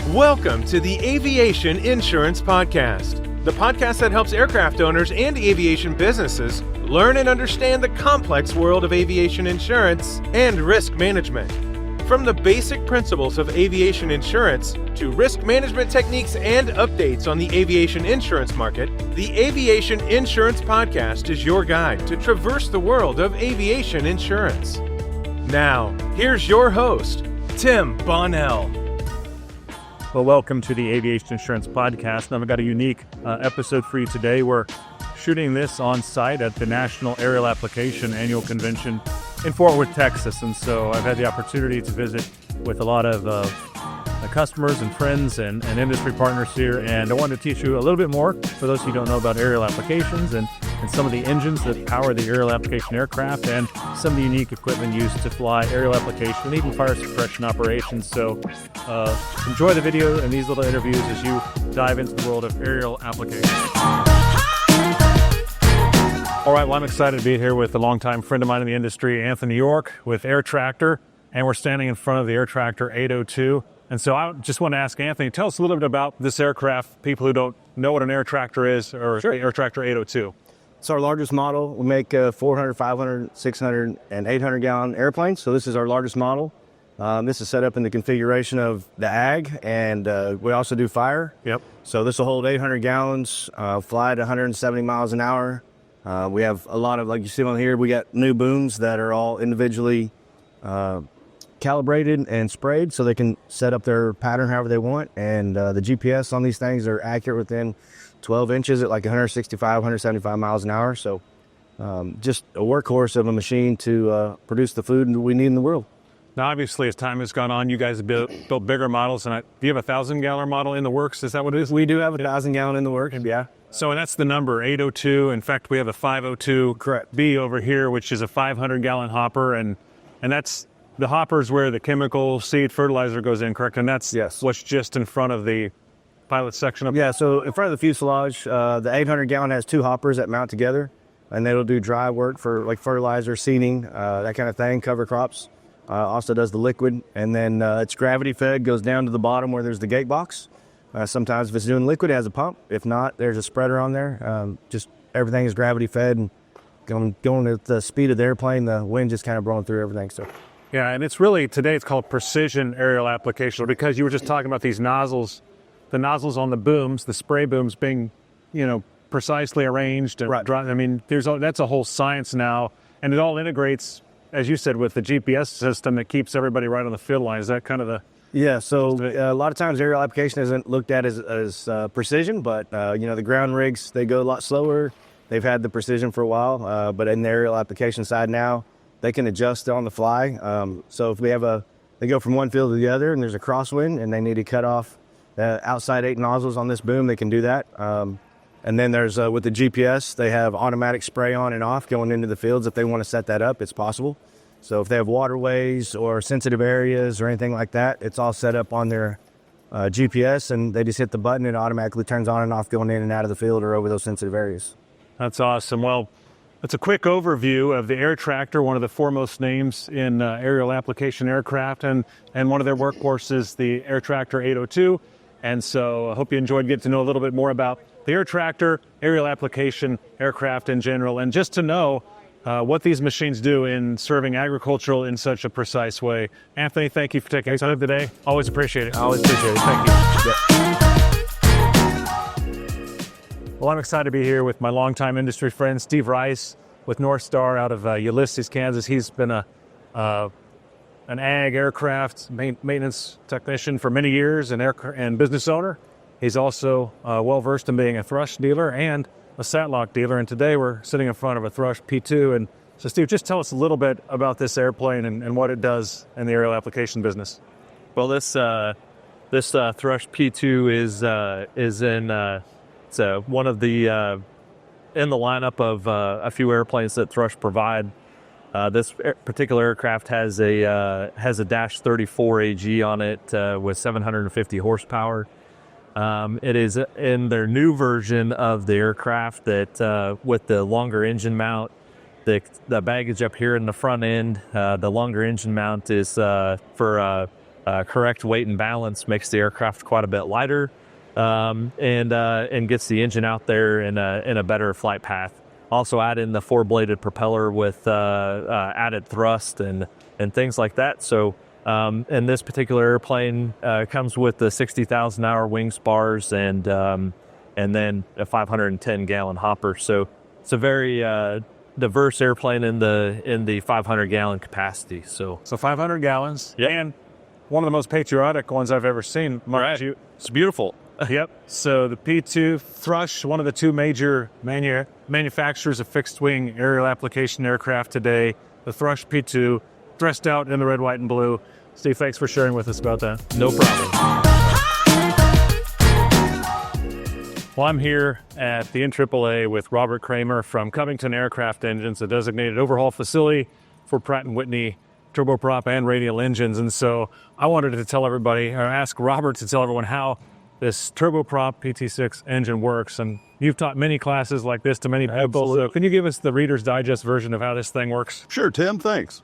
Welcome to the Aviation Insurance Podcast, the podcast that helps aircraft owners and aviation businesses learn and understand the complex world of aviation insurance and risk management. From the basic principles of aviation insurance to risk management techniques and updates on the aviation insurance market, the Aviation Insurance Podcast is your guide to traverse the world of aviation insurance. Now, here's your host, Tim Bonnell. Well, welcome to the Aviation Insurance Podcast. Now, I've got a unique episode for you today. We're shooting this on site at the National Aerial Application Annual Convention in Fort Worth, Texas. And so I've had the opportunity to visit with a lot of customers and friends and industry partners here. And I wanted to teach you a little bit more for those who don't know about aerial applications and some of the engines that power the aerial application aircraft and some of the unique equipment used to fly aerial application and even fire suppression operations. So enjoy the video and these little interviews as you dive into the world of aerial applications. All right, well, I'm excited to be here with a longtime friend of mine in the industry, Anthonie York with Air Tractor, and we're standing in front of the Air Tractor 802. And so I just want to ask Anthonie, tell us a little bit about this aircraft, people who don't know what an Air Tractor is, or Sure. Air Tractor 802. It's our largest model. We make 400, 500, 600, and 800-gallon airplanes. So this is our largest model. This is set up in the configuration of the AG, and we also do fire. Yep. So this will hold 800 gallons, fly at 170 miles an hour. We have a lot of, like you see on here, we got new booms that are all individually calibrated and sprayed so they can set up their pattern however they want. And the GPS on these things are accurate within 12 inches at like 165, 175 miles an hour. So just a workhorse of a machine to produce the food we need in the world. Now, obviously, as time has gone on, you guys have built bigger models. And do you have a 1,000-gallon model in the works? Is that what it is? We do have a 1,000-gallon in the works, yeah. So that's the number, 802. In fact, we have a 502 Correct. B over here, which is a 500-gallon hopper. And that's the hoppers where the chemical, seed, fertilizer goes in, correct? And that's Yes. what's just in front of the pilot section up. Yeah, so in front of the fuselage, the 800-gallon has two hoppers that mount together, and it'll do dry work for like fertilizer, seeding, that kind of thing, cover crops. Also does the liquid, and then it's gravity fed, goes down to the bottom where there's the gate box. Sometimes if it's doing liquid, it has a pump. If not, there's a spreader on there. Just everything is gravity fed, and going at the speed of the airplane, the wind just kind of blowing through everything. So. Yeah, and it's really, today it's called precision aerial application, because you were just talking about these nozzles, the nozzles on the booms, the spray booms being, precisely arranged. And Right. I mean, that's a whole science now, and it all integrates, as you said, with the GPS system that keeps everybody right on the field line. Is that kind of the... Yeah, so a lot of times aerial application isn't looked at as precision, but, the ground rigs, they go a lot slower. They've had the precision for a while, but in the aerial application side now, they can adjust on the fly. So if they go from one field to the other and there's a crosswind and they need to cut off the outside 8 nozzles on this boom, they can do that. And then there's, with the GPS, they have automatic spray on and off going into the fields. If they want to set that up, it's possible. So if they have waterways or sensitive areas or anything like that, it's all set up on their GPS, and they just hit the button and it automatically turns on and off going in and out of the field or over those sensitive areas. That's awesome. Well, it's a quick overview of the Air Tractor, one of the foremost names in aerial application aircraft, and one of their workhorses, the Air Tractor 802. And so I hope you enjoyed getting to know a little bit more about the Air Tractor, aerial application aircraft in general, and just to know what these machines do in serving agricultural in such a precise way. Anthonie, thank you for taking time today. Always appreciate it. I always appreciate it. Thank you. Well, I'm excited to be here with my longtime industry friend, Steve Rice, with North Star out of Ulysses, Kansas. He's been an ag aircraft maintenance technician for many years and business owner. He's also well-versed in being a Thrush dealer and a SATLOC dealer. And today we're sitting in front of a Thrush P2. And so, Steve, just tell us a little bit about this airplane and what it does in the aerial application business. Well, this Thrush P2 is in it's one of the in the lineup of a few airplanes that Thrush provide. This particular aircraft has a Dash 34 AG on it with 750 horsepower. It is in their new version of the aircraft that with the longer engine mount. The baggage up here in the front end, the longer engine mount is for correct weight and balance makes the aircraft quite a bit lighter, and gets the engine out there in a better flight path. Also add in the 4-bladed propeller with added thrust and things like that. So and this particular airplane comes with the 60,000-hour wing spars and then a 510-gallon hopper. So it's a very diverse airplane in the 500-gallon capacity. So 500 gallons. Yep. And one of the most patriotic ones I've ever seen. Right. It's beautiful. Yep. So the P2 Thrush, one of the two major manufacturers of fixed-wing aerial application aircraft today. The Thrush P2, dressed out in the red, white, and blue. Steve, thanks for sharing with us about that. No problem. Well, I'm here at the NAAA with Robert Craymer from Covington Aircraft Engines, a designated overhaul facility for Pratt & Whitney turboprop and radial engines. And so I wanted to tell everybody, or ask Robert to tell everyone how this turboprop PT6 engine works. And you've taught many classes like this to many people. Absolutely. So can you give us the Reader's Digest version of how this thing works? Sure, Tim, thanks.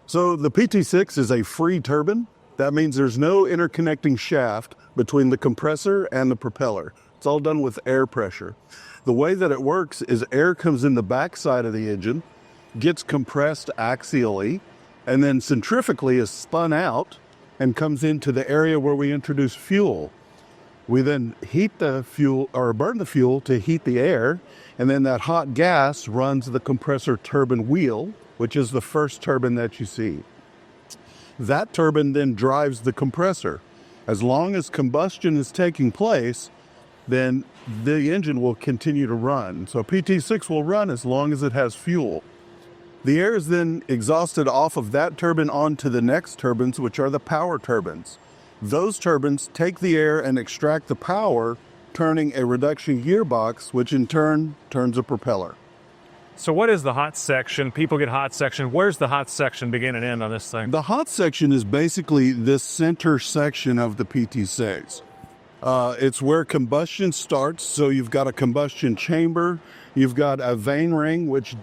So the PT6 is a free turbine. That means there's no interconnecting shaft between the compressor and the propeller. It's all done with air pressure. The way that it works is air comes in the backside of the engine, gets compressed axially, and then centrifugally is spun out and comes into the area where we introduce fuel. We then heat the fuel, or burn the fuel to heat the air, and then that hot gas runs the compressor turbine wheel, which is the first turbine that you see. That turbine then drives the compressor. As long as combustion is taking place, then the engine will continue to run. So PT6 will run as long as it has fuel. The air is then exhausted off of that turbine onto the next turbines, which are the power turbines. Those turbines take the air and extract the power, turning a reduction gearbox, which in turn turns a propeller. So what is the hot section? People get hot section. Where's the hot section begin and end on this thing? The hot section is basically this center section of the PT6. It's where combustion starts. So you've got a combustion chamber, you've got a vane ring, which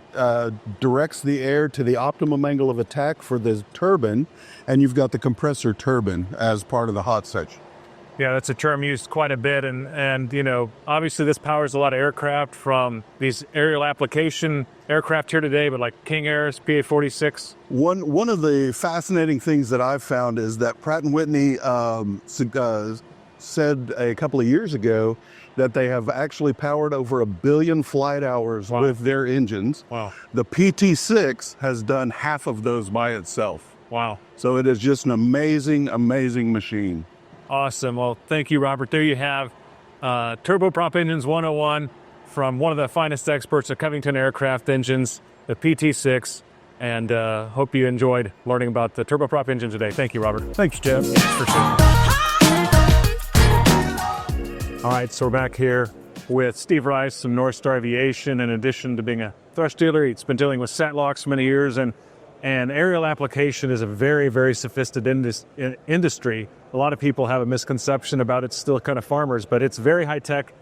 directs the air to the optimum angle of attack for the turbine, and you've got the compressor turbine as part of the hot section. Yeah, that's a term used quite a bit, and you know, obviously this powers a lot of aircraft, from these aerial application aircraft here today, but like King Airs, PA-46. One of the fascinating things that I've found is that Pratt & Whitney said a couple of years ago that they have actually powered over 1 billion flight hours Wow. with their engines. Wow. The PT6 has done half of those by itself. Wow. So it is just an amazing, amazing machine. Awesome. Well, thank you, Robert. There you have Turboprop Engines 101 from one of the finest experts at Covington Aircraft Engines, the PT6, and hope you enjoyed learning about the turboprop engine today. Thank you, Robert. Thanks, Jeff. For sure. All right, so we're back here with Steve Rice from North Star Aviation. In addition to being a Thrush dealer, he's been dealing with SATLOCs many years, and aerial application is a very, very sophisticated industry. A lot of people have a misconception about it's still kind of farmers, but it's very high-tech.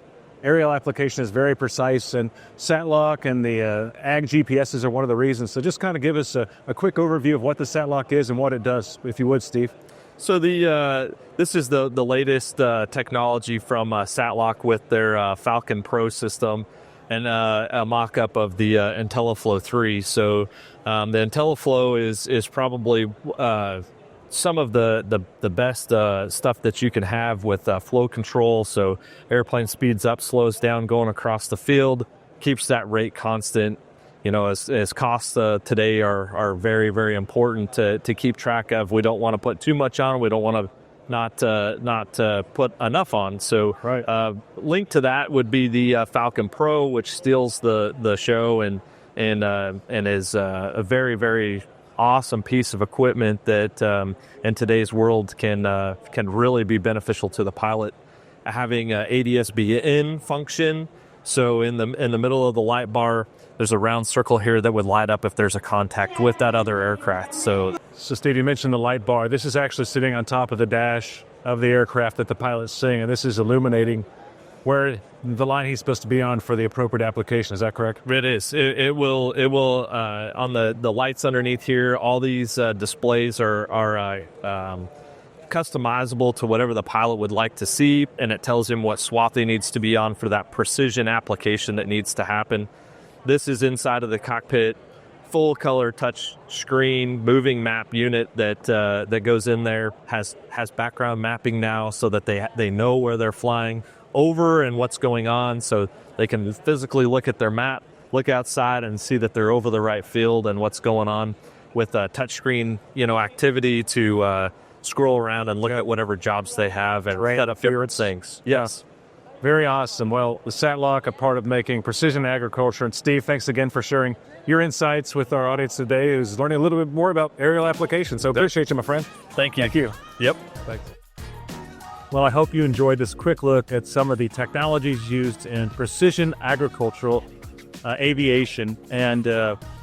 Aerial application is very precise, and SATLOC and the AG GPSs are one of the reasons. So just kind of give us a quick overview of what the SATLOC is and what it does, if you would, Steve. So this is the latest technology from SATLOC with their Falcon Pro system, and a mock-up of the IntelliFlow 3. So the IntelliFlow is probably some of the best stuff that you can have with flow control. So airplane speeds up, slows down going across the field, keeps that rate constant. You know, as costs today are very, very important to keep track of. We don't want to put too much on. We don't want to not put enough on. So Right. Linked to that would be the Falcon Pro, which steals the show and is a very, very awesome piece of equipment that in today's world can really be beneficial to the pilot. Having ADS-B in function. So in the middle of the light bar, there's a round circle here that would light up if there's a contact with that other aircraft. So Steve, you mentioned the light bar. This is actually sitting on top of the dash of the aircraft that the pilot's seeing, and this is illuminating where the line he's supposed to be on for the appropriate application. Is that correct? it is. It will on the lights underneath here. All these displays are customizable to whatever the pilot would like to see, and it tells him what swath he needs to be on for that precision application that needs to happen. This is inside of the cockpit, full color touch screen moving map unit that goes in there, has background mapping now so that they know where they're flying over and what's going on, so they can physically look at their map, look outside and see that they're over the right field and what's going on with touchscreen, activity to scroll around and look at whatever jobs they have and set up different things. Yes. Very awesome. Well, the SATLOC, a part of making precision agriculture. And Steve, thanks again for sharing your insights with our audience today, who's learning a little bit more about aerial applications. So appreciate you, my friend. Thank you. Thank you. Yep. Thanks. Well, I hope you enjoyed this quick look at some of the technologies used in precision agricultural aviation and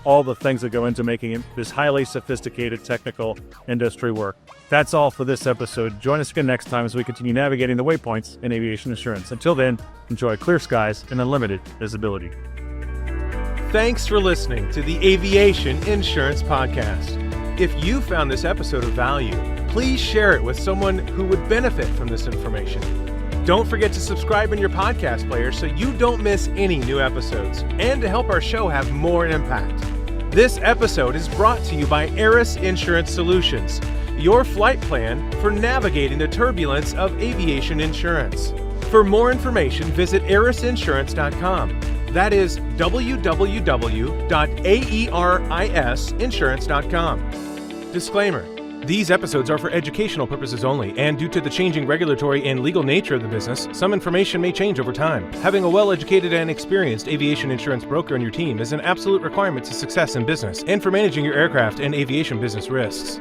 all the things that go into making this highly sophisticated technical industry work. That's all for this episode. Join us again next time as we continue navigating the waypoints in aviation insurance. Until then, enjoy clear skies and unlimited visibility. Thanks for listening to the Aviation Insurance Podcast. If you found this episode of value, please share it with someone who would benefit from this information. Don't forget to subscribe in your podcast player so you don't miss any new episodes, and to help our show have more impact. This episode is brought to you by Aris Insurance Solutions, your flight plan for navigating the turbulence of aviation insurance. For more information, visit arisinsurance.com. That is www.aerisinsurance.com. Disclaimer: these episodes are for educational purposes only, and due to the changing regulatory and legal nature of the business, some information may change over time. Having a well-educated and experienced aviation insurance broker on your team is an absolute requirement to success in business and for managing your aircraft and aviation business risks.